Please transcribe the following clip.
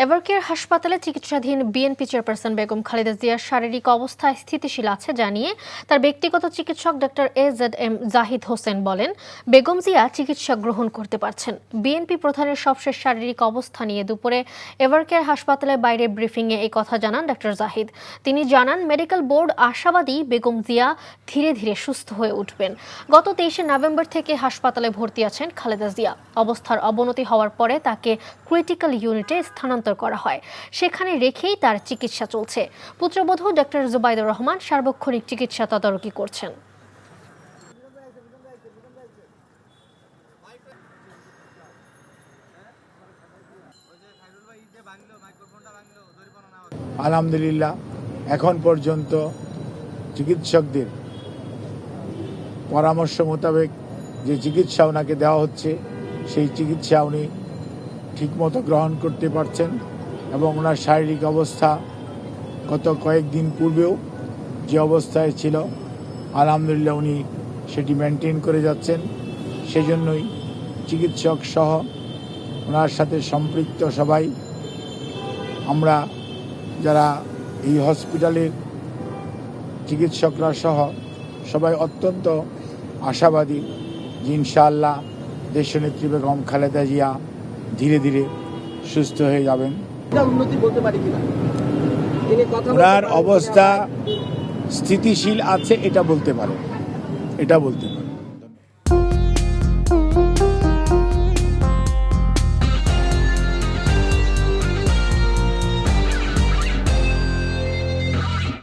এভারকেয়ার হাসপাতালে চিকিৎসাধীন BNP chairperson Begum Khaleda জিয়ার শারীরিক অবস্থা স্থিতিশীল আছে জানিয়ে তার ব্যক্তিগত চিকিৎসক ডক্টর AZM জাহিদ হোসেন বলেন, বেগম জিয়া চিকিৎসা গ্রহণ করতে পারছেন। বিএনপি প্রধানের সবশেষ শারীরিক অবস্থা নিয়ে দুপুরে এভারকেয়ার হাসপাতালের বাইরে ব্রিফিংয়ে এই কথা জানান ডক্টর জাহিদ। তিনি জানান, মেডিকেল বোর্ড আশাবাদী বেগম জিয়া ধীরে ধীরে সুস্থ হয়ে উঠবেন। গত 23শে নভেম্বর থেকে হাসপাতালে ভর্তি আছেন খালেদা জিয়া। অবস্থার অবনতি হওয়ার পরে তাকে ক্রিটিক্যাল ইউনিটে স্থানান্তর করা হয়। সেখানে রেখেই তার চিকিৎসা চলছে। পুত্রবধূ ডক্টর জুবাইদুর রহমান সার্বক্ষণিক চিকিৎসা তদারকি করছেন। আলহামদুলিল্লাহ, এখন পর্যন্ত চিকিৎসকদের পরামর্শ মোতাবেক যে চিকিৎসা ওনাকে দেওয়া হচ্ছে, সেই চিকিৎসা উনি ঠিকমতো গ্রহণ করতে পারছেন এবং ওনার শারীরিক অবস্থা গত কয়েকদিন পূর্বেও যে অবস্থায় ছিল, আলহামদুলিল্লাহ উনি সেটি মেনটেন করে যাচ্ছেন। সেজন্যই চিকিৎসক সহ ওনার সাথে সম্পৃক্ত সবাই, আমরা যারা এই হসপিটালের চিকিৎসকরা সহ সবাই অত্যন্ত আশাবাদী যে ইনশাআল্লাহ দেশনেত্রী বেগম খালেদা জিয়া ধীরে ধীরে সুস্থ হয়ে যাবেন। ওনার অবস্থা স্থিতিশীল আছে এটা বলতে পারে।